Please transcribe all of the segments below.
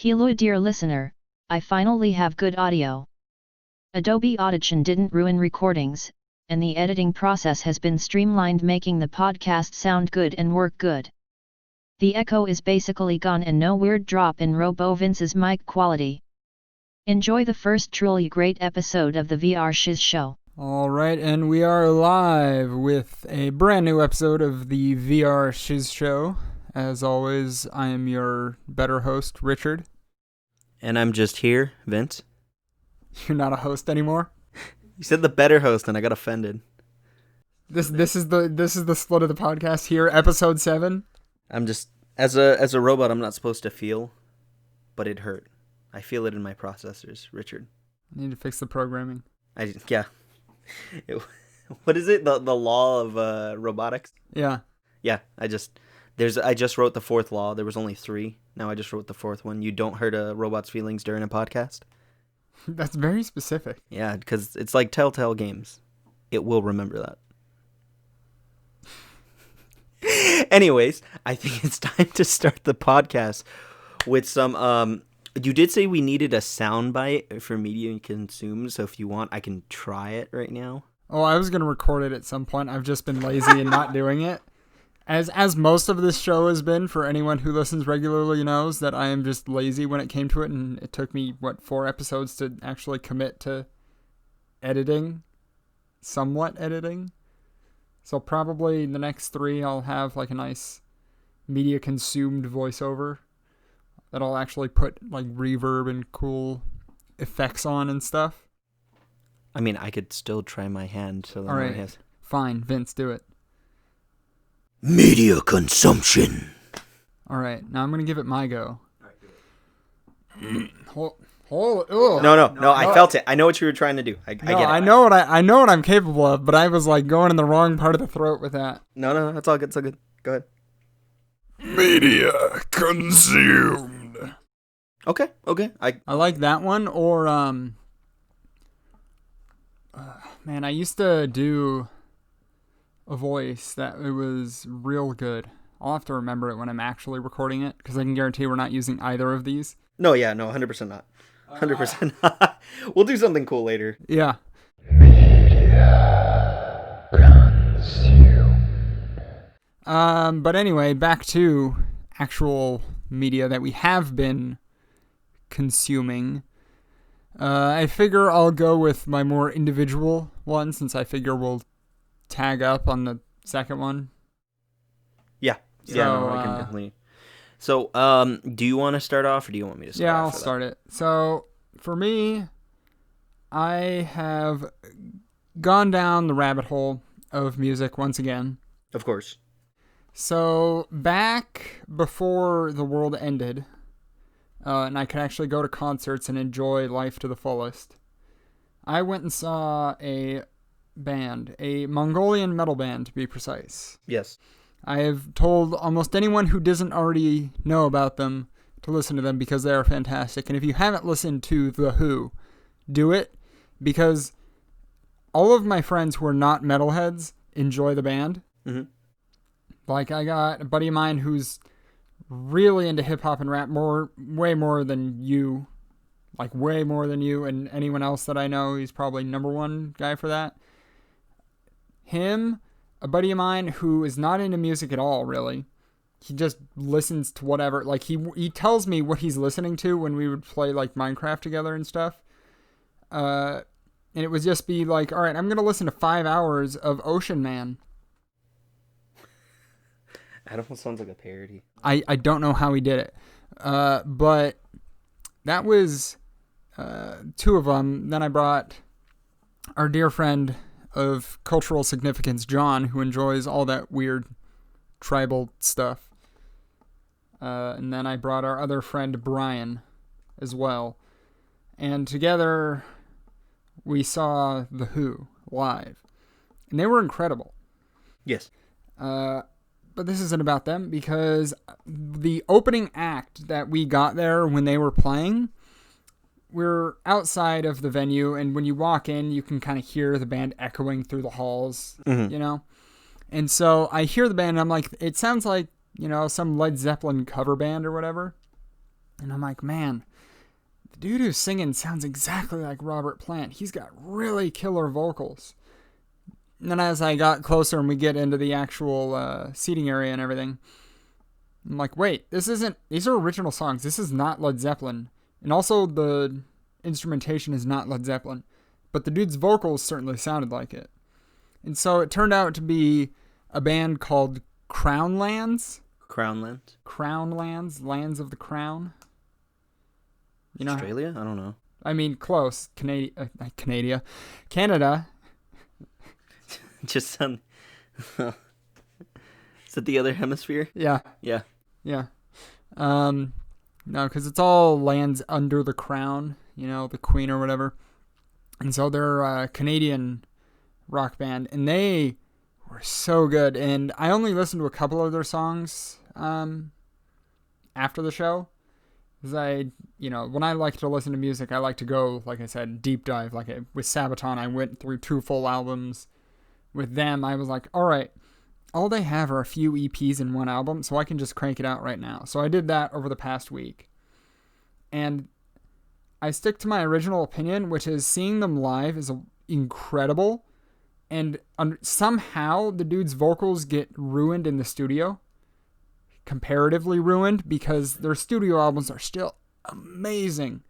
Hello dear listener, I finally have good audio. Adobe Audition didn't ruin recordings, and the editing process has been streamlined, making the podcast sound good and work good. The echo is basically gone and no weird drop in Robo Vince's mic quality. Enjoy the first truly great episode of the VR Shiz show. Alright, and we are live with a brand new episode of the VR Shiz show. As always, I am your better host, Richard. And I'm just here, Vince. You're not a host anymore? You said the better host, and I got offended. This is the split of the podcast here, episode 7. I'm just as a robot, I'm not supposed to feel, but it hurt. I feel it in my processors, Richard. I need to fix the programming. What is it? The law of robotics? Yeah. Yeah, I just wrote the fourth law. There was only 3. Now I just wrote the 4th one. You don't hurt a robot's feelings during a podcast. That's very specific. Yeah, because it's like Telltale Games. It will remember that. Anyways, I think it's time to start the podcast with some. You did say we needed a soundbite for media and consume, so if you want, I can try it right now. Oh, I was going to record it at some point. I've just been lazy and not doing it. As most of this show has been, for anyone who listens regularly knows that I am just lazy when it came to it, and it took me, 4 episodes to actually commit to somewhat editing. So probably the next 3 I'll have like a nice media-consumed voiceover that I'll actually put like reverb and cool effects on and stuff. I mean, I could still try my hand. So all right, fine, Vince, do it. Media consumption. All right, now I'm gonna give it my go. No, I felt it. I know what you were trying to do. I get it. I know what I'm capable of, but I was like going in the wrong part of the throat with that. No, that's all good. It's all good. Go ahead. Media consumed. Okay. I like that one. Or man, I used to do a voice that it was real good. I'll have to remember it when I'm actually recording it, because I can guarantee we're not using either of these. No, 100% not. 100% not. We'll do something cool later. Yeah. But anyway, back to actual media that we have been consuming. I figure I'll go with my more individual one, since I figure we'll tag up on the second one. Yeah. So, I can definitely. So, do you want to start off, or do you want me to start off? Yeah, I'll start it. So, for me, I have gone down the rabbit hole of music once again. Of course. So, back before the world ended, and I could actually go to concerts and enjoy life to the fullest, I went and saw a band, a Mongolian metal band to be precise. Yes. I have told almost anyone who doesn't already know about them to listen to them, because they are fantastic. And if you haven't listened to The Who, do it, because all of my friends who are not metalheads enjoy the band. Mm-hmm. Like, I got a buddy of mine who's really into hip-hop and rap, way more than you, and anyone else that I know. He's probably number 1 guy for that. Him, a buddy of mine who is not into music at all, really. He just listens to whatever. Like, he tells me what he's listening to when we would play, like, Minecraft together and stuff. And it would just be like, all right, I'm going to listen to 5 hours of Ocean Man. That almost sounds like a parody. I don't know how he did it. But that was 2 of them. Then I brought our dear friend of cultural significance, John, who enjoys all that weird tribal stuff. And then I brought our other friend, Brian, as well. And together we saw The Who live. And they were incredible. Yes. But this isn't about them, because the opening act that we got there when they were playing, we're outside of the venue, and when you walk in, you can kind of hear the band echoing through the halls, you know? And so I hear the band, and I'm like, it sounds like, some Led Zeppelin cover band or whatever. And I'm like, man, the dude who's singing sounds exactly like Robert Plant. He's got really killer vocals. And then as I got closer and we get into the actual seating area and everything, I'm like, wait, these are original songs. This is not Led Zeppelin. And also the instrumentation is not Led Zeppelin. But the dude's vocals certainly sounded like it. And so it turned out to be a band called Crownlands. Crownlands? Lands of the Crown. You know, Australia? I don't know. I mean, close. Canada. Just sound... Is it the other hemisphere? Yeah. Yeah. Yeah. No, because it's all lands under the crown, you know, the queen or whatever. And so they're a Canadian rock band, and they were so good. And I only listened to a couple of their songs after the show. Because when I like to listen to music, I like to go, like I said, deep dive. Like with Sabaton, I went through 2 full albums. With them, I was like, all right, all they have are a few EPs in one album, so I can just crank it out right now. So I did that over the past week. And I stick to my original opinion, which is seeing them live is incredible. And somehow the dude's vocals get ruined in the studio. Comparatively ruined, because their studio albums are still amazing.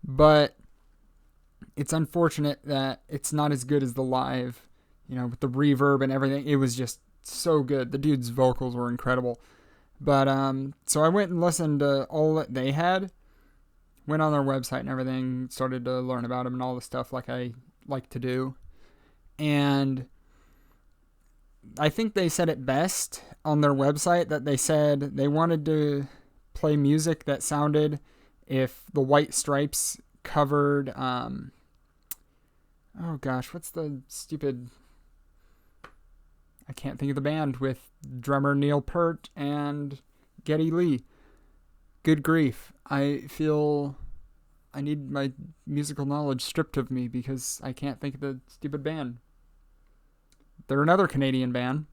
But it's unfortunate that it's not as good as the live. With the reverb and everything. It was just so good. The dude's vocals were incredible. But, so I went and listened to all that they had. Went on their website and everything. Started to learn about them and all the stuff like I like to do. And I think they said it best on their website, that they said they wanted to play music that sounded if the White Stripes covered, oh gosh, what's the stupid... I can't think of the band with drummer Neil Peart and Geddy Lee. Good grief. I feel I need my musical knowledge stripped of me because I can't think of the stupid band. They're another Canadian band.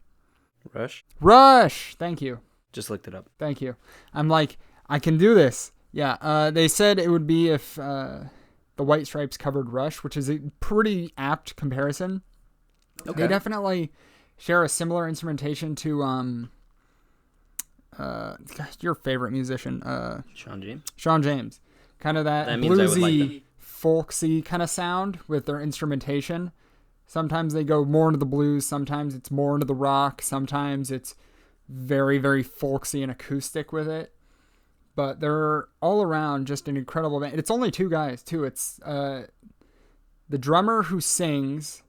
Rush! Thank you. Just looked it up. Thank you. I'm like, I can do this. Yeah, they said it would be if the White Stripes covered Rush, which is a pretty apt comparison. Okay. They definitely share a similar instrumentation to your favorite musician, Sean James. Kind of that bluesy, folksy kind of sound with their instrumentation. Sometimes they go more into the blues, sometimes it's more into the rock, sometimes it's very, very folksy and acoustic with it. But they're all around just an incredible band. It's only 2 guys, too. It's the drummer who sings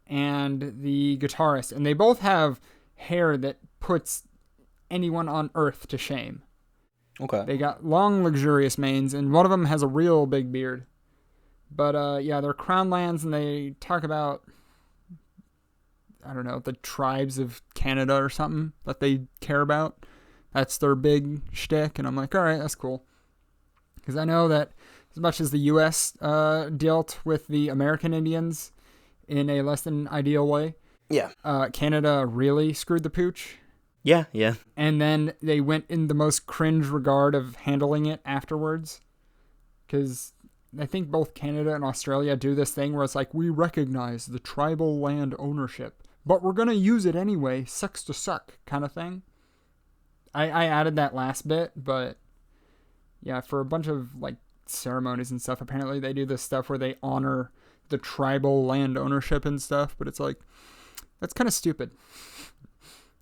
and the guitarist, and they both have hair that puts anyone on earth to shame. Okay. They got long, luxurious manes, and one of them has a real big beard. But they're Crownlands, and they talk about, I don't know, the tribes of Canada or something that they care about. That's their big shtick, and I'm like, all right, that's cool. Because I know that as much as the U.S. Dealt with the American Indians in a less than ideal way. Yeah. Canada really screwed the pooch. Yeah. And then they went in the most cringe regard of handling it afterwards. Because I think both Canada and Australia do this thing where it's like, we recognize the tribal land ownership, but we're going to use it anyway, sucks to suck kind of thing. I added that last bit, but yeah, for a bunch of like ceremonies and stuff, apparently they do this stuff where they honor the tribal land ownership and stuff, but it's like, that's kind of stupid.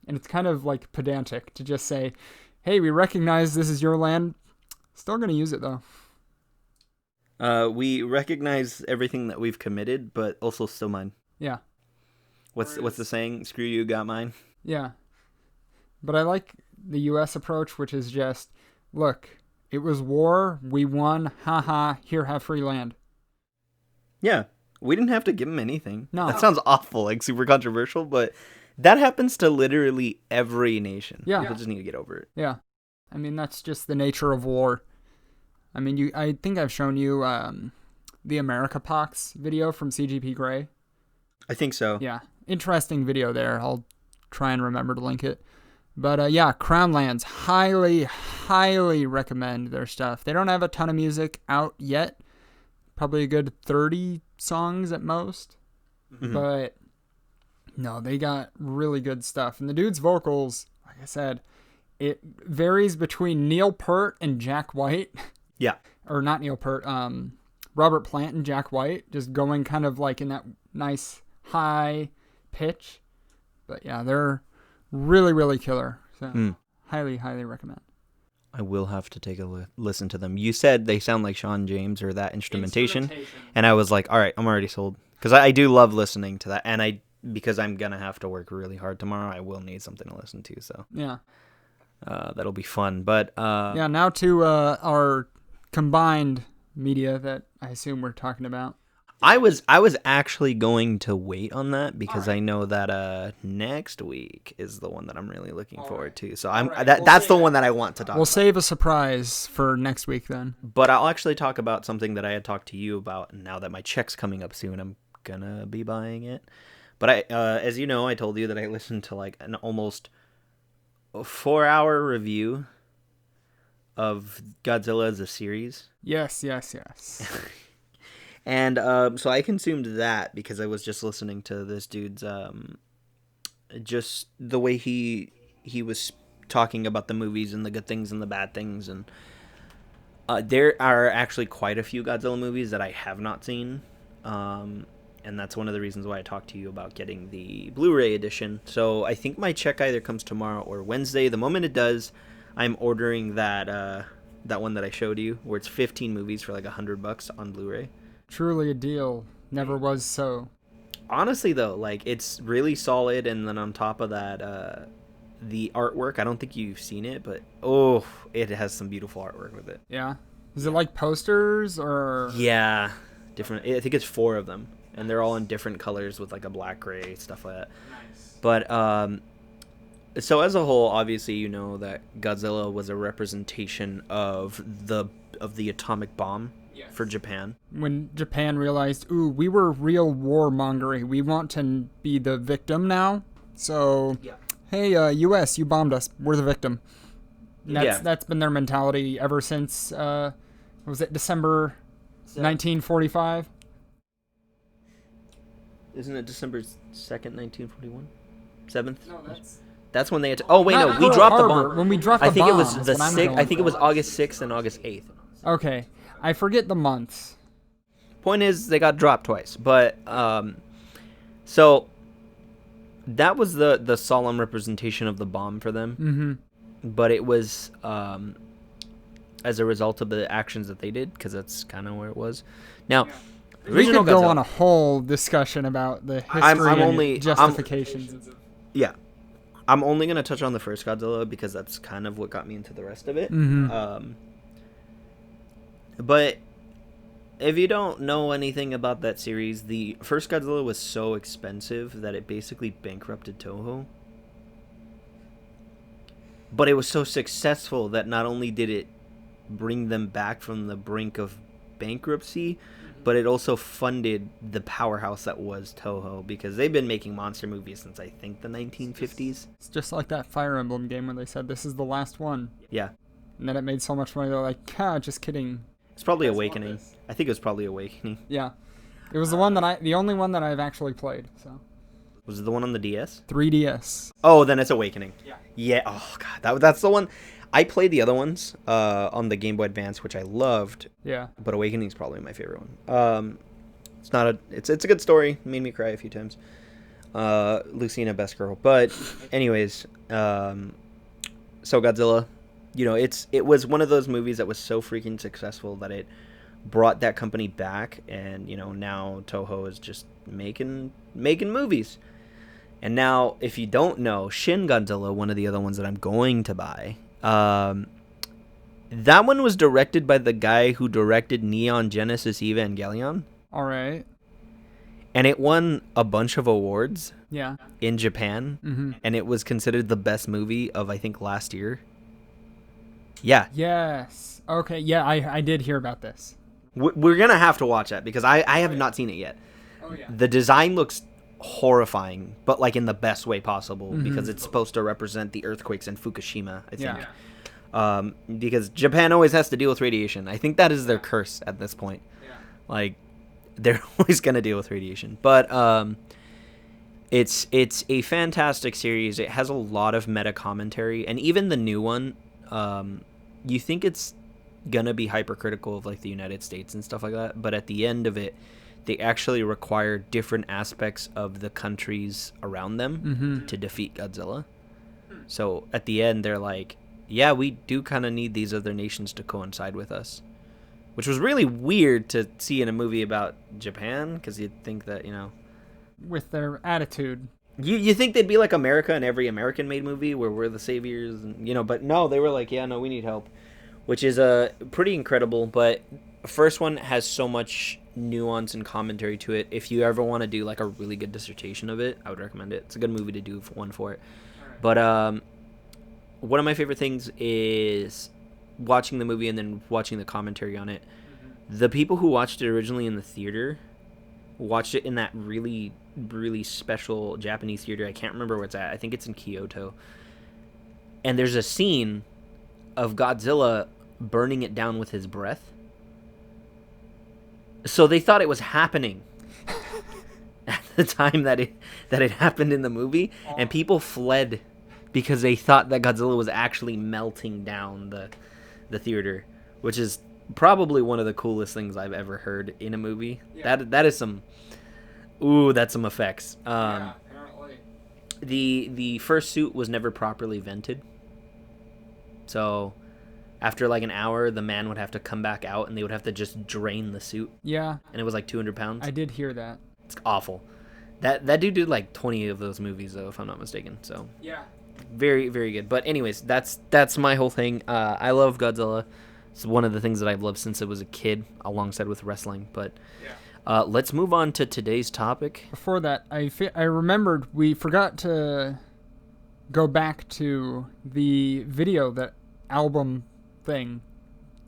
And it's kind of like pedantic to just say, hey, we recognize this is your land, still going to use it though. We recognize everything that we've committed, but also still mine. Yeah. What's the saying? Screw you, got mine. Yeah. But I like the U.S. approach, which is just, look, it was war, we won, haha, here, have free land. Yeah, we didn't have to give them anything. No. That sounds awful, like super controversial, but that happens to literally every nation. Yeah. People just need to get over it. Yeah. I mean, that's just the nature of war. I mean, I think I've shown you the America Pox video from CGP Grey. I think so. Yeah. Interesting video there. I'll try and remember to link it. But yeah, Crownlands, highly recommend their stuff. They don't have a ton of music out yet. Probably a good 30 songs at most. Mm-hmm. But no, they got really good stuff. And the dude's vocals, like I said, it varies between Neil Peart and Jack White. Yeah. Or not Neil Peart, Robert Plant and Jack White, just going kind of like in that nice high pitch. But yeah, they're really killer. So highly recommend. I will have to take a listen to them. You said they sound like Sean James or that instrumentation. And I was like, all right, I'm already sold. Because I do love listening to that. And because I'm going to have to work really hard tomorrow, I will need something to listen to. So yeah, that'll be fun. But yeah, now to our combined media that I assume we're talking about. I was actually going to wait on that because I know that next week is the one that I'm really looking forward to. So that's the one that I want to talk about. We'll save a surprise for next week then. But I'll actually talk about something that I had talked to you about, and now that my check's coming up soon, I'm gonna be buying it. But as you know, I told you that I listened to like an almost 4-hour review of Godzilla as a series. Yes. And so I consumed that because I was just listening to this dude's just the way he was talking about the movies and the good things and the bad things. And there are actually quite a few Godzilla movies that I have not seen. And that's one of the reasons why I talked to you about getting the Blu-ray edition. So I think my check either comes tomorrow or Wednesday. The moment it does, I'm ordering that one that I showed you, where it's 15 movies for like $100 on Blu-ray. Truly a deal. Never was so. Honestly, though, like it's really solid, and then on top of that, the artwork. I don't think you've seen it, but it has some beautiful artwork with it. Yeah. Is it like posters or? Yeah, different. I think it's 4 of them, and they're all in different colors with like a black, gray, stuff like that. Nice. But so as a whole, obviously, you know that Godzilla was a representation of the atomic bomb. Yes. For Japan. When Japan realized, we were real warmongery. We want to be the victim now. So, hey, U.S., you bombed us. We're the victim. That's been their mentality ever since, was it December 1945? Isn't it December 2nd, 1941? 7th? No, that's when they... we dropped the bomb. When we dropped the bomb. I think it was the 6th. I think it was August 6th and August 8th. Okay. I forget the months. Point is, they got dropped twice. But, so, that was the solemn representation of the bomb for them. Mm-hmm. But it was, as a result of the actions that they did, because that's kind of where it was. Now, we could go on a whole discussion about the history and justifications. I'm only going to touch on the first Godzilla, because that's kind of what got me into the rest of it. Mm-hmm. But if you don't know anything about that series, the first Godzilla was so expensive that it basically bankrupted Toho. But it was so successful that not only did it bring them back from the brink of bankruptcy, but it also funded the powerhouse that was Toho, because they've been making monster movies since, I think, the 1950s. It's just like that Fire Emblem game where they said, this is the last one. Yeah. And then it made so much money, they're like, just kidding. It's probably Awakening. I think it was probably Awakening. Yeah. It was the only one that I've actually played, so. Was it the one on the DS? 3DS. Oh, then it's Awakening. Yeah. Yeah, oh god, that's the one. I played the other ones on the Game Boy Advance, which I loved. Yeah. But Awakening's probably my favorite one. It's a good story. Made me cry a few times. Lucina, best girl. But anyways, so Godzilla, you know, it was one of those movies that was so freaking successful that it brought that company back, and you know, now Toho is just making movies. And now, if you don't know, Shin Godzilla, one of the other ones that I'm going to buy, that one was directed by the guy who directed Neon Genesis Evangelion. All right. And it won a bunch of awards. Yeah. In Japan. Mm-hmm. And it was considered the best movie of, I think, last year. Yeah. Yes. Okay. Yeah, I did hear about this. We're going to have to watch that because I have not seen it yet. Oh, yeah. The design looks horrifying, but like in the best way possible, because it's supposed to represent the earthquakes in Fukushima, I think. Yeah. Because Japan always has to deal with radiation. I think that is their curse at this point. Yeah. Like, they're always going to deal with radiation. But it's a fantastic series. It has a lot of meta commentary, and even the new one, you think it's going to be hypercritical of like the United States and stuff like that, but at the end of it, they actually require different aspects of the countries around them to defeat Godzilla. So at the end, they're like, yeah, we do kind of need these other nations to coincide with us. Which was really weird to see in a movie about Japan, because you'd think that, With their attitude. You think they'd be like America in every American-made movie, where we're the saviors, and, but no, they were like, yeah, no, we need help. Which is pretty incredible, but first one has so much nuance and commentary to it. If you ever want to do like a really good dissertation of it, I would recommend it. It's a good movie to do one for it. Right. But one of my favorite things is watching the movie and then watching the commentary on it. The people who watched it originally in the theater watched it in that really, really special Japanese theater. I can't remember where it's at. I think it's in Kyoto. And there's a scene of Godzilla burning it down with his breath. So they thought it was happening at the time that it happened in the movie, and people fled because they thought that Godzilla was actually melting down the theater, which is probably one of the coolest things I've ever heard in a movie. Yeah. That's some effects. Apparently. The first suit was never properly vented, so after like an hour, the man would have to come back out, and they would have to just drain the suit. Yeah. And it was like 200 pounds. I did hear that. It's awful. That dude did like 20 of those movies, though, if I'm not mistaken. So yeah, very, very good. But anyways, that's my whole thing. I love Godzilla. It's one of the things that I've loved since I was a kid, alongside with wrestling. But let's move on to today's topic. Before that, I remembered we forgot to go back to the video, that album thing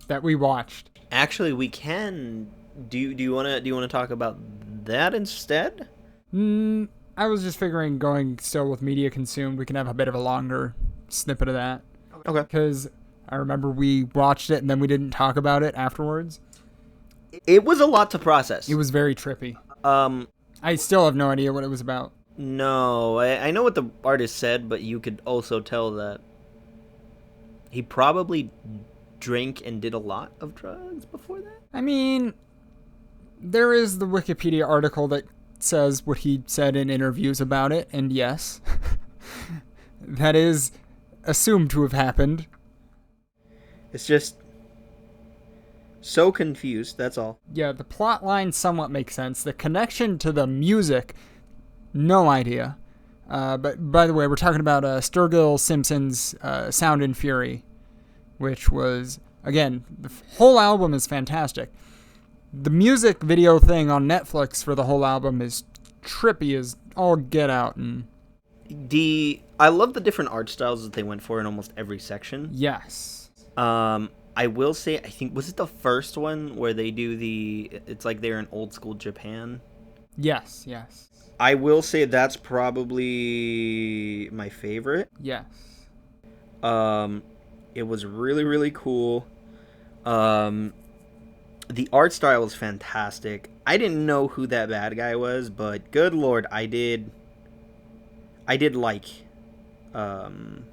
that we watched. Actually, we can. Do you want to talk about that instead? I was just figuring, going still with media consumed, we can have a bit of a longer snippet of that. Okay. Because I remember we watched it and then we didn't talk about it afterwards. It was a lot to process. It was very trippy. I still have no idea what it was about. No, I know what the artist said, but you could also tell that he probably drank and did a lot of drugs before that. I mean, there is the Wikipedia article that says what he said in interviews about it, and yes, that is assumed to have happened. It's just so confused, that's all. Yeah, the plot line somewhat makes sense. The connection to the music, no idea. But by the way, we're talking about Sturgill Simpson's Sound and Fury, which was, again, the whole album is fantastic. The music video thing on Netflix for the whole album is trippy as all get out. And I love the different art styles that they went for in almost every section. Yes. I will say, I think, was it the first one where they do it's like they're in old school Japan? Yes. I will say that's probably my favorite. Yes. It was really, really cool. The art style was fantastic. I didn't know who that bad guy was, but good lord, I did like him.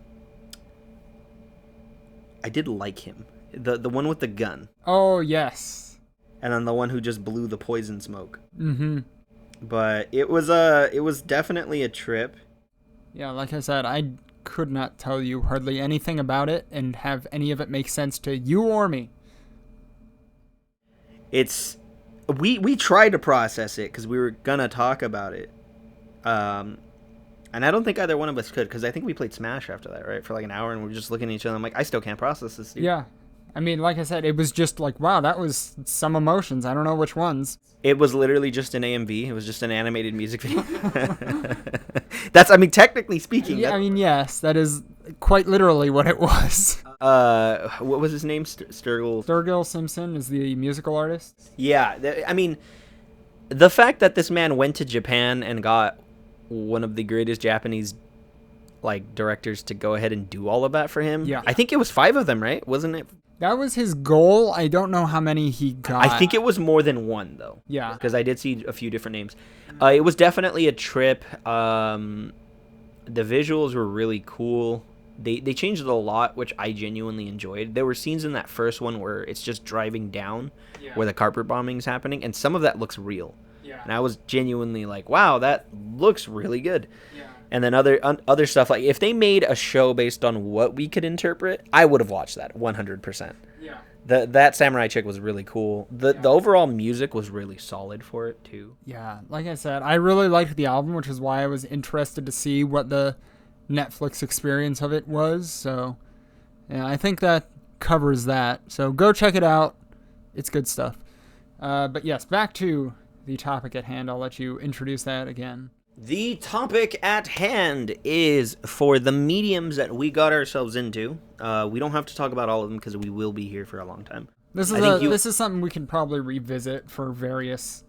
The one with the gun. Oh, yes. And then the one who just blew the poison smoke. Mm-hmm. But it was definitely a trip. Yeah, like I said, I could not tell you hardly anything about it and have any of it make sense to you or me. We tried to process it because we were gonna talk about it, and I don't think either one of us could, because I think we played Smash after that, right, for like an hour, and we were just looking at each other. I'm like, I still can't process this, dude. Yeah, I mean, like I said, it was just like, wow, that was some emotions. I don't know which ones. It was literally just an AMV. It was just an animated music video. Technically speaking. Yeah, I mean, yes, that is quite literally what it was. What was his name? Sturgill. Sturgill Simpson is the musical artist. Yeah, I mean, the fact that this man went to Japan and got one of the greatest Japanese like directors to go ahead and do all of that for him. Yeah. I think it was 5 of them, right? Wasn't it? That was his goal. I don't know how many he got. I think it was more than one, though. Yeah. Because I did see a few different names. It was definitely a trip. The visuals were really cool. They changed it a lot, which I genuinely enjoyed. There were scenes in that first one where it's just driving down where the carpet bombing is happening, and some of that looks real. Yeah. And I was genuinely like, wow, that looks really good. Yeah. And then other stuff, like if they made a show based on what we could interpret, I would have watched that 100%. Yeah. That samurai chick was really cool. The overall music was really solid for it too. Yeah, like I said, I really liked the album, which is why I was interested to see what the Netflix experience of it was. So, yeah, I think that covers that. So go check it out. It's good stuff. But yes, back to the topic at hand. I'll let you introduce that again. The topic at hand is for the mediums that we got ourselves into. We don't have to talk about all of them because we will be here for a long time. This is something we can probably revisit for various.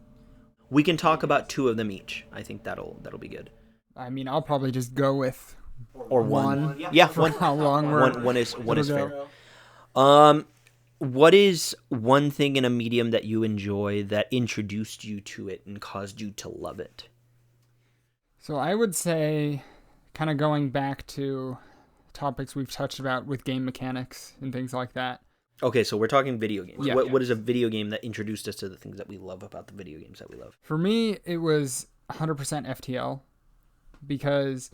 We can talk about 2 of them each. I think that'll be good. I mean, I'll probably just go with one. Yeah, for how long one is fair. What is one thing in a medium that you enjoy that introduced you to it and caused you to love it? So I would say, kind of going back to topics we've touched about with game mechanics and things like that. Okay, so we're talking video games. Yeah. What is a video game that introduced us to the things that we love about the video games that we love? For me, it was 100% FTL, because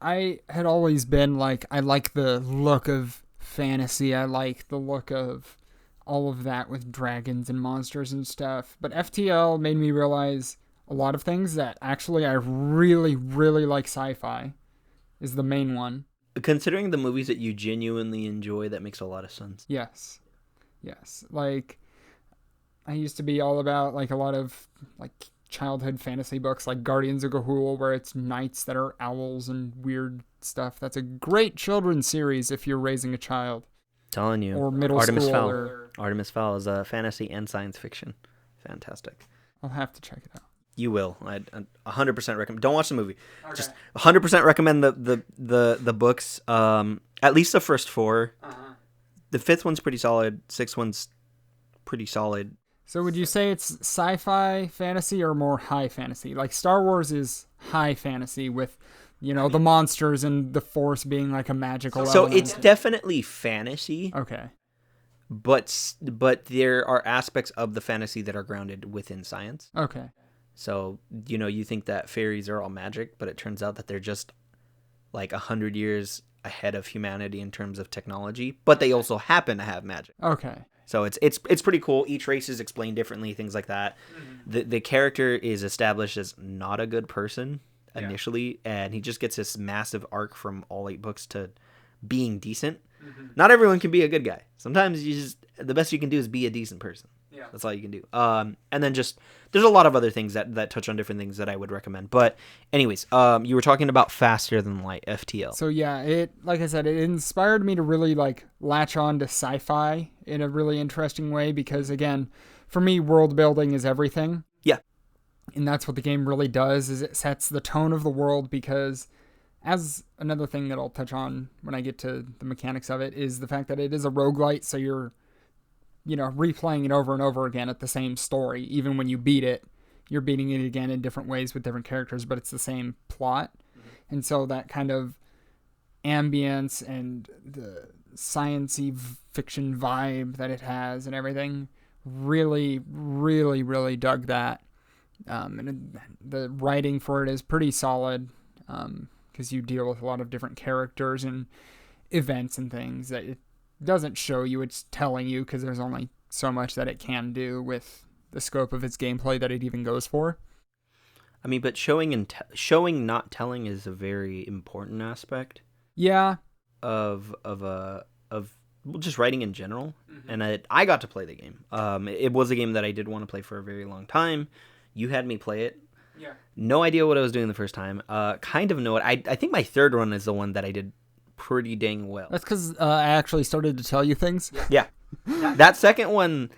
I had always been like, I like the look of fantasy. I like the look of all of that with dragons and monsters and stuff. But FTL made me realize a lot of things that actually I really, really like. Sci-fi is the main one. Considering the movies that you genuinely enjoy, that makes a lot of sense. Yes. Like, I used to be all about like a lot of like childhood fantasy books like Guardians of Gahul, where it's knights that are owls and weird stuff. That's a great children's series if you're raising a child. Telling you. Or middle Artemis school. Fowl. Artemis Fowl is a fantasy and science fiction. Fantastic. I'll have to check it out. You will. I'd 100% recommend. Don't watch the movie. Okay. Just 100% recommend the books. At least the first 4. Uh-huh. The 5th one's pretty solid. 6th one's pretty solid. So would you say it's sci-fi fantasy or more high fantasy? Like Star Wars is high fantasy with, the monsters and the Force being like a magical element. It's definitely fantasy. Okay. But there are aspects of the fantasy that are grounded within science. Okay. So, you think that fairies are all magic, but it turns out that they're just like 100 years ahead of humanity in terms of technology, but they also happen to have magic. Okay. So it's pretty cool. Each race is explained differently, things like that. Mm-hmm. The character is established as not a good person initially, and he just gets this massive arc from all 8 books to being decent. Mm-hmm. Not everyone can be a good guy. Sometimes the best you can do is be a decent person. Yeah. That's all you can do. And then just there's a lot of other things that touch on different things that I would recommend. But anyways, you were talking about Faster Than Light, FTL. So yeah, it, like I said, it inspired me to really like latch on to sci-fi in a really interesting way, because again, for me, world building is everything. Yeah. And that's what the game really does, is it sets the tone of the world, because as another thing that I'll touch on when I get to the mechanics of it is the fact that it is a roguelite, so you're replaying it over and over again at the same story. Even when you beat it, you're beating it again in different ways with different characters, but it's the same plot. Mm-hmm. And so that kind of ambience and the science-y fiction vibe that it has and everything, really, really, really dug that. And the writing for it is pretty solid, because you deal with a lot of different characters and events and things that it doesn't show you, it's telling you, because there's only so much that it can do with the scope of its gameplay that it even goes for. I mean, but showing not telling is a very important aspect. Yeah. Of just writing in general. Mm-hmm. And I got to play the game. It was a game that I did want to play for a very long time. You had me play it. Yeah. No idea what I was doing the first time. Kind of know it. I think my 3rd run is the one that I did pretty dang well. That's because I actually started to tell you things. Yeah. That second one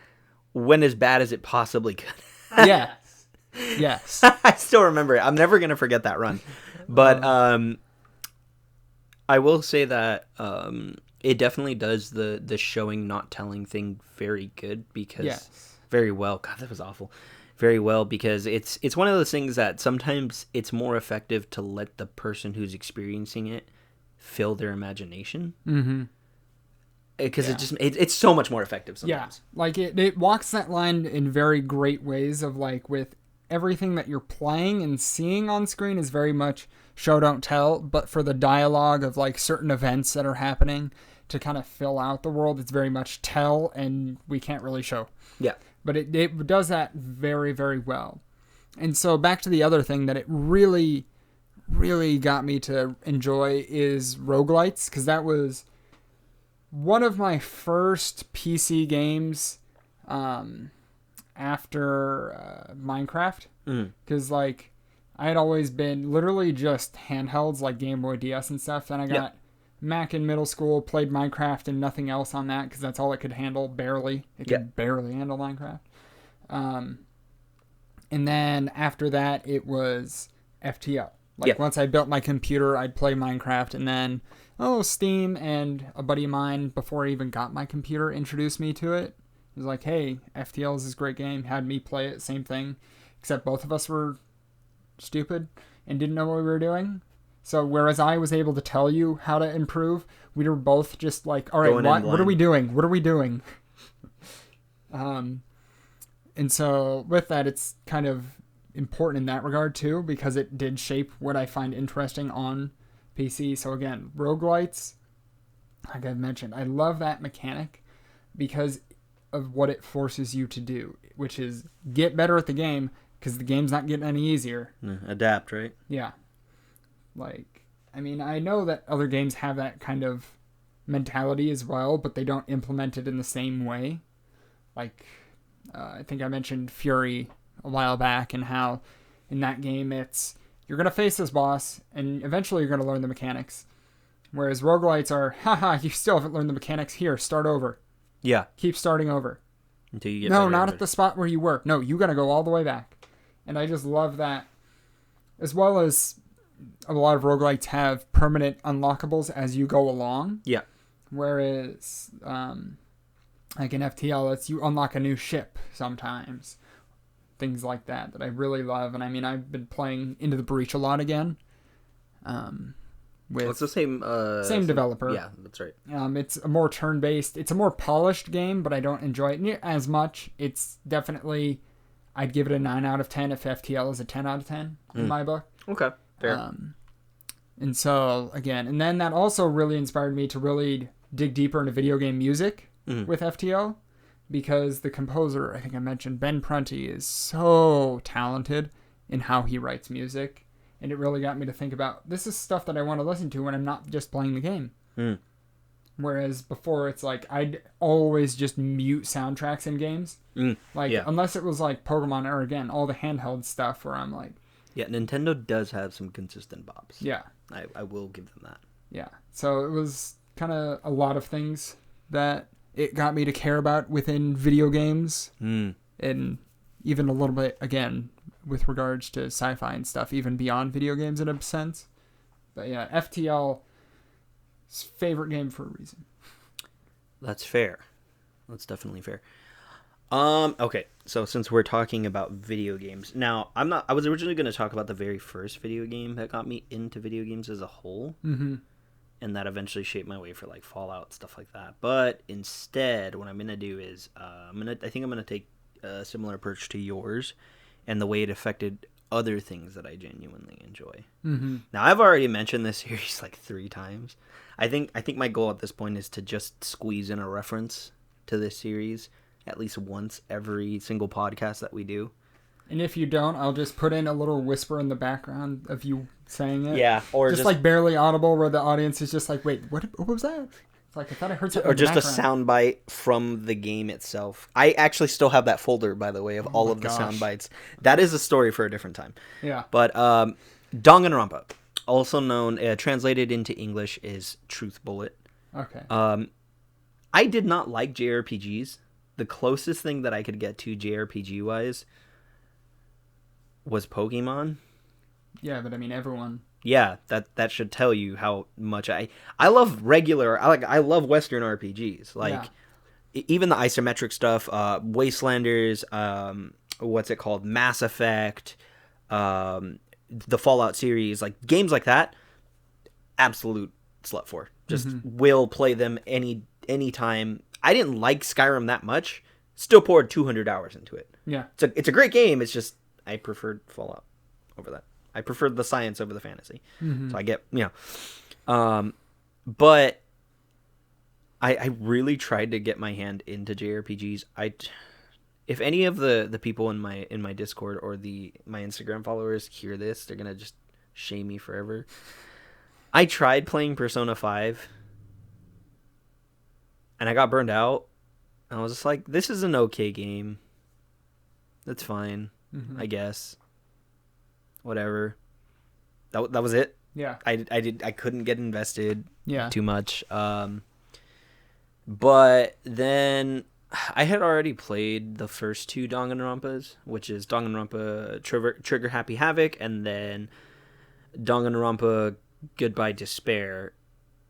went as bad as it possibly could. Yeah. Yes. I still remember it. I'm never gonna forget that run. But I will say that it definitely does the showing not telling thing very good because very well. God, that was awful. Very well because it's one of those things that sometimes it's more effective to let the person who's experiencing it fill their imagination. Mm-hmm. Because it's so much more effective sometimes. Yeah, like it walks that line in very great ways of like with everything that you're playing and seeing on screen is very much show don't tell, but for the dialogue of like certain events that are happening to kind of fill out the world, it's very much tell and we can't really show. Yeah. But it does that very, very well. And so back to the other thing that it really, really got me to enjoy is roguelites, because that was one of my first PC games after Minecraft. Because, like, I had always been literally just handhelds like Game Boy DS and stuff. Then I got Mac in middle school, played Minecraft and nothing else on that because that's all it could handle, barely. It could barely handle Minecraft. And then after that, it was FTL. Like, once I built my computer, I'd play Minecraft, and then, Steam and a buddy of mine, before I even got my computer, introduced me to it. He was like, hey, FTL is this great game. Had me play it, same thing. Except both of us were stupid and didn't know what we were doing. So whereas I was able to tell you how to improve, we were both just like, all right, what are we doing? What are we doing? And so with that, it's kind of important in that regard too, because it did shape what I find interesting on PC. So again, roguelites, like I've mentioned, I love that mechanic because of what it forces you to do, which is get better at the game because the game's not getting any easier. Adapt, right? Yeah. Like, I mean, I know that other games have that kind of mentality as well, but they don't implement it in the same way. Like, I think I mentioned Fury a while back and how in that game it's, you're going to face this boss and eventually you're going to learn the mechanics. Whereas roguelites are, haha, you still haven't learned the mechanics. Here, start over. Yeah. Keep starting over. Until you get No, not at the spot where you were. No, you got to go all the way back. And I just love that. As well as a lot of roguelites have permanent unlockables as you go along. Yeah. Whereas, like in FTL, it's you unlock a new ship sometimes. Things like that I really love. And I mean, I've been playing Into the Breach a lot again. With it's the same developer. Yeah, that's right. It's a more turn-based. It's a more polished game, but I don't enjoy it as much. It's definitely, I'd give it a 9 out of 10 if FTL is a 10 out of 10 in my book. Okay, fair. And so, again, and then that also really inspired me to really dig deeper into video game music with FTL, because the composer, I think I mentioned, Ben Prunty, is so talented in how he writes music. And it really got me to think about, this is stuff that I want to listen to when I'm not just playing the game. Whereas before, it's like, I'd always just mute soundtracks in games. Unless it was like Pokemon or, again, all the handheld stuff where I'm like... Yeah, Nintendo does have some consistent bops. Yeah. I will give them that. Yeah. So it was kind of a lot of things that it got me to care about within video games. And even a little bit, again, with regards to sci-fi and stuff, even beyond video games in a sense. But yeah, FTL's favorite game for a reason. That's fair. That's definitely fair. Okay, so since we're talking about video games, now I was originally going to talk about the very first video game that got me into video games as a whole. And that eventually shaped my way for like Fallout, stuff like that. But instead, what I'm going to do is, I think I'm going to take a similar approach to yours and the way it affected other things that I genuinely enjoy. Now, I've already mentioned this series like 3 times. I think my goal at this point is to just squeeze in a reference to this series at least once every single podcast that we do. And if you don't, I'll just put in a little whisper in the background of you saying it. Yeah, or just like barely audible, where the audience is just like, "Wait, what was that?" It's like I thought I heard something. Or just a soundbite from the game itself. I actually still have that folder, by the way, of all of the sound bites. That is a story for a different time. Yeah. But Danganronpa, also known, translated into English, is Truth Bullet. Okay. I did not like JRPGs. The closest thing that I could get to JRPG-wise was Pokemon. Yeah, but I mean everyone. Yeah, that should tell you how much I love I love Western RPGs. Like even the isometric stuff, Wastelanders, what's it called? Mass Effect, the Fallout series, like games like that, absolute slut for. Just will play them anytime. I didn't like Skyrim that much. Still poured 200 hours into it. Yeah. It's a great game. It's just I preferred Fallout over that. I preferred the science over the fantasy. So I get, but I really tried to get my hand into JRPGs. If any of the people in my Discord or my Instagram followers hear this, they're gonna just shame me forever. I tried playing Persona 5 and I got burned out. And I was just like, this is an okay game. That's fine, I guess. Whatever. That was it. Yeah. I couldn't get invested too much. But then I had already played the first two Danganronpas, which is Danganronpa Trigger Happy Havoc and then Danganronpa Goodbye Despair.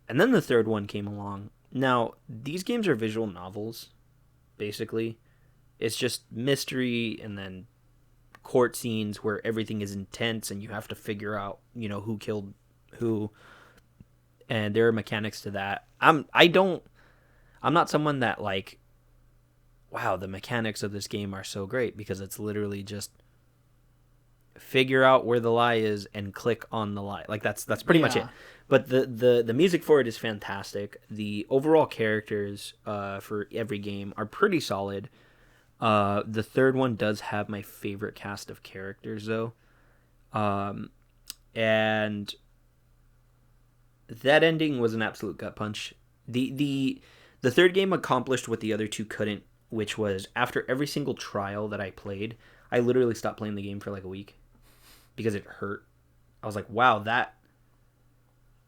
And then the third one came along. Now, these games are visual novels, basically. It's just mystery and then court scenes where everything is intense and you have to figure out, who killed who. And there are mechanics to that. I'm not someone that like, wow, the mechanics of this game are so great, because it's literally just figure out where the lie is and click on the lie. Like that's pretty much it. But the music for it is fantastic. The overall characters for every game are pretty solid. The third one does have my favorite cast of characters though. And that ending was an absolute gut punch. The third game accomplished what the other two couldn't, which was after every single trial that I played, I literally stopped playing the game for like a week because it hurt. I was like, wow,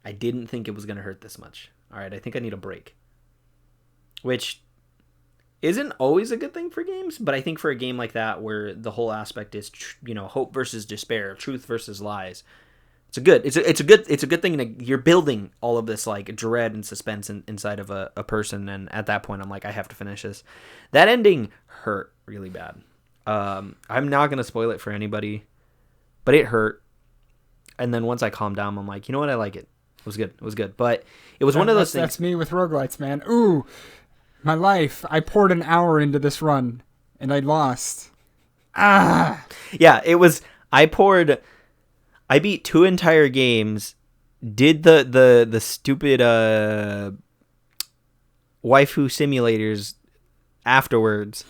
I didn't think it was going to hurt this much. All right, I think I need a break. Which isn't always a good thing for games, but I think for a game like that where the whole aspect is, hope versus despair, truth versus lies, it's a good thing. You're building all of this like dread and suspense inside of a person, and at that point, I'm like, I have to finish this. That ending hurt really bad. I'm not gonna spoil it for anybody, but it hurt. And then once I calmed down, I'm like, you know what? I like it. It was good. But it was one of those things. That's me with roguelites, man. Ooh, my life. I poured an hour into this run, and I lost. Yeah, it was. I beat 2 entire games, did the stupid waifu simulators afterwards,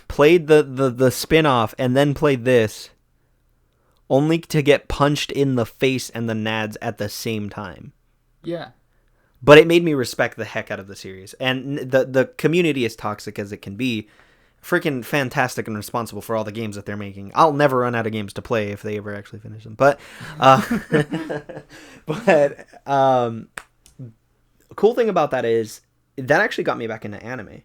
played the spin-off, and then played this, only to get punched in the face and the nads at the same time. Yeah. But it made me respect the heck out of the series. And the community, as toxic as it can be, freaking fantastic and responsible for all the games that they're making. I'll never run out of games to play if they ever actually finish them. But cool thing about that is that actually got me back into anime.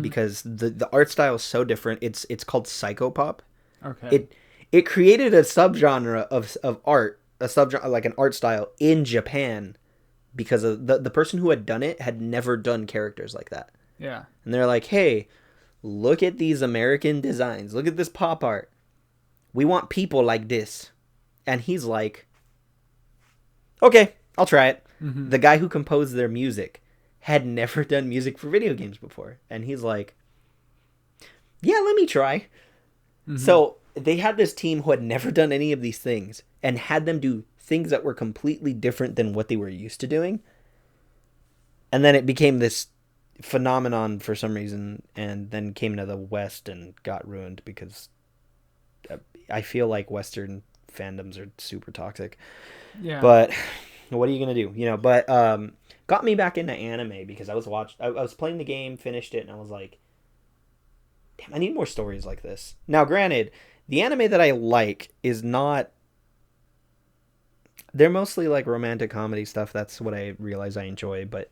Because the art style is so different. It's called psychopop. Okay. It created a subgenre of art, a subgenre like an art style in Japan, because of the person who had done it had never done characters like that. Yeah. And they're like, hey, look at these American designs. Look at this pop art. We want people like this. And he's like, okay, I'll try it. The guy who composed their music had never done music for video games before. And he's like, yeah, let me try. So they had this team who had never done any of these things and had them do things that were completely different than what they were used to doing. And then it became this phenomenon for some reason, and then came to the West and got ruined because I feel like Western fandoms are super toxic. Yeah. But what are you gonna do? But got me back into anime because I was playing the game, finished it, and I was like, damn, I need more stories like this. Now, granted, the anime that I like is not. They're mostly like romantic comedy stuff. That's what I realize I enjoy, but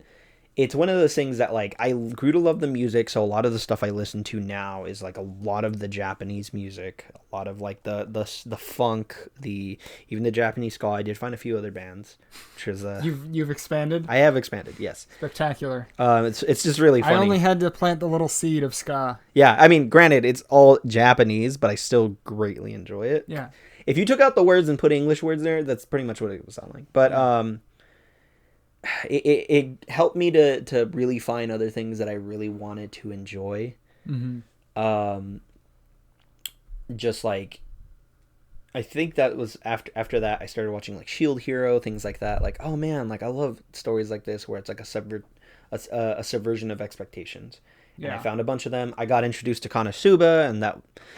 it's one of those things that like I grew to love the music, so a lot of the stuff I listen to now is like a lot of the Japanese music, a lot of like the funk, even the Japanese ska. I did find a few other bands, which is You've expanded? I have expanded, yes. Spectacular. It's just really funny. I only had to plant the little seed of ska. Yeah, I mean, granted, it's all Japanese, but I still greatly enjoy it. Yeah. If you took out the words and put English words there, that's pretty much what it would sound like. But it helped me to really find other things that I really wanted to enjoy. Mm-hmm. Just like, I think that was after that I started watching like Shield Hero, things like that. Like, oh man, like I love stories like this where it's like a subversion of expectations. Yeah. And I found a bunch of them. I got introduced to Konosuba, and it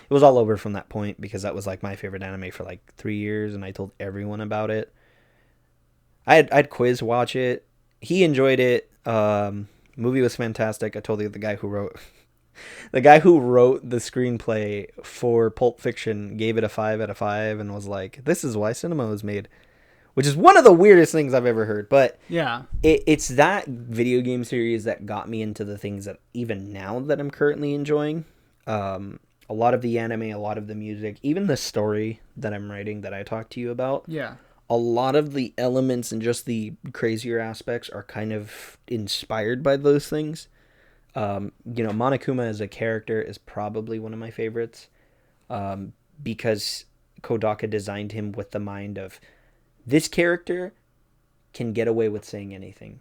was all over from that point because that was like my favorite anime for like 3 years, and I told everyone about it. I'd Quiz watch it. He enjoyed it. Movie was fantastic. I told you the guy who wrote the screenplay for Pulp Fiction gave it a 5 out of 5 and was like, "This is why cinema was made," which is one of the weirdest things I've ever heard. But yeah, it's that video game series that got me into the things that even now that I'm currently enjoying. A lot of the anime, a lot of the music, even the story that I'm writing that I talked to you about. Yeah. A lot of the elements and just the crazier aspects are kind of inspired by those things. Monokuma as a character is probably one of my favorites because Kodaka designed him with the mind of this character can get away with saying anything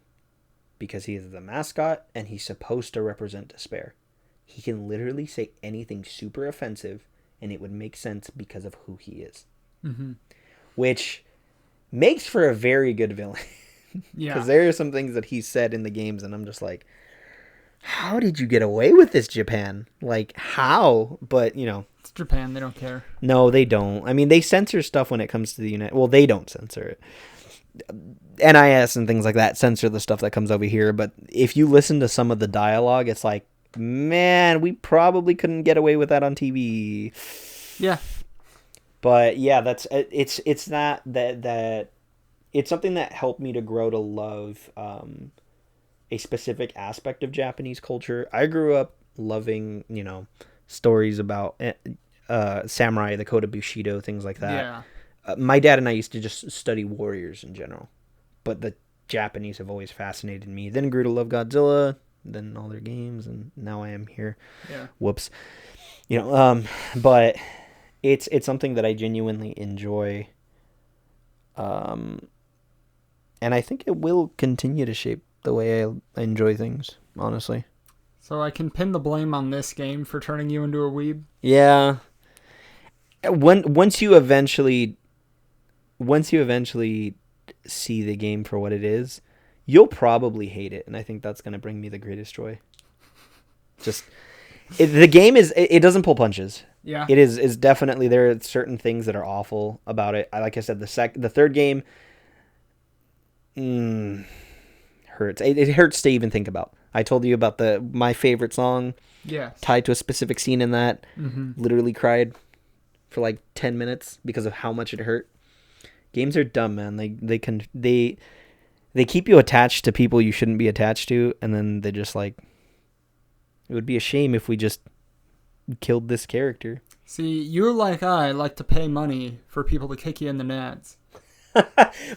because he is the mascot and he's supposed to represent despair. He can literally say anything super offensive and it would make sense because of who he is. Mm-hmm. Which makes for a very good villain. Yeah. Because there are some things that he said in the games and I'm just like, how did you get away with this, Japan? Like, how? But, it's Japan. They don't care. No, they don't. I mean, they censor stuff when it comes to the United... Well, they don't censor it. NIS and things like that censor the stuff that comes over here. But if you listen to some of the dialogue, it's like, man, we probably couldn't get away with that on TV. Yeah. But yeah, it's something that helped me to grow to love a specific aspect of Japanese culture. I grew up loving, stories about samurai, the code of Bushido, things like that. Yeah. My dad and I used to just study warriors in general, but the Japanese have always fascinated me. Then grew to love Godzilla, then all their games, and now I am here. Yeah. Whoops. But it's something that I genuinely enjoy. And I think it will continue to shape the way I enjoy things, honestly. So I can pin the blame on this game for turning you into a weeb? Yeah. Once you eventually see the game for what it is, you'll probably hate it, and I think that's going to bring me the greatest joy. The game it doesn't pull punches. Yeah. It is definitely, there are certain things that are awful about it. Like I said, the third game hurts. It hurts to even think about. I told you about my favorite song. Yeah. Tied to a specific scene in that. Mm-hmm. Literally cried for like 10 minutes because of how much it hurt. Games are dumb, man. They keep you attached to people you shouldn't be attached to, and then they just like, it would be a shame if we just killed this character. See, you like to pay money for people to kick you in the nads.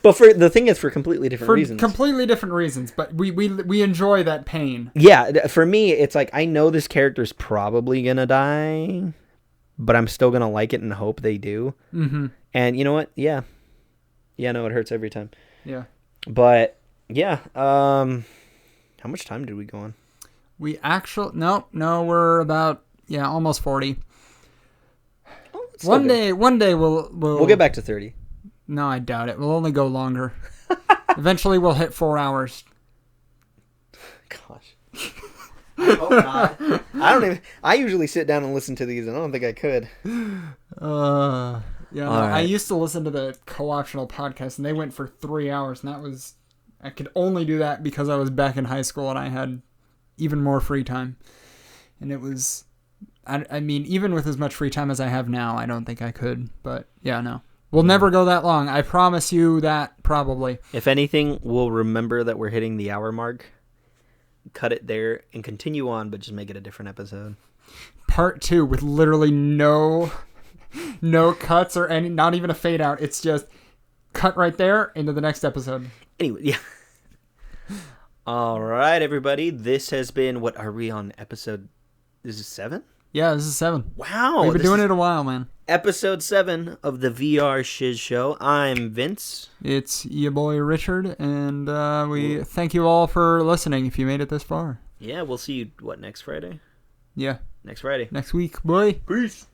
But the thing is, for completely different reasons. Completely different reasons, but we enjoy that pain. Yeah, for me, it's like, I know this character's probably gonna die, but I'm still gonna like it and hope they do. Mm-hmm. And you know what? Yeah, no, it hurts every time. Yeah. But yeah, how much time did we go on? We actually no, we're about almost 40. Oh, one day we'll get back to 30. No, I doubt it. We'll only go longer. Eventually, we'll hit 4 hours. Gosh. I hope not. I usually sit down and listen to these, and I don't think I could. Yeah. Right. I used to listen to the co-optional podcast, and they went for 3 hours, and I could only do that because I was back in high school, and I had even more free time. And it was, I mean, even with as much free time as I have now, I don't think I could. But yeah, no. We'll never go that long. I promise you that, probably. If anything, we'll remember that we're hitting the hour mark. cut it there and continue on, but just make it a different episode. Part 2 with literally no cuts or any, not even a fade out. It's just cut right there into the next episode. Anyway, yeah. All right, everybody. This has been, what are we on episode? This is 7? Yeah, this is 7. Wow. We've been doing it a while, man. Episode 7 of the VR Shiz Show. I'm Vince. It's your boy Richard, and we thank you all for listening if you made it this far. Yeah, we'll see you, next Friday? Yeah. Next Friday. Next week, boy. Peace.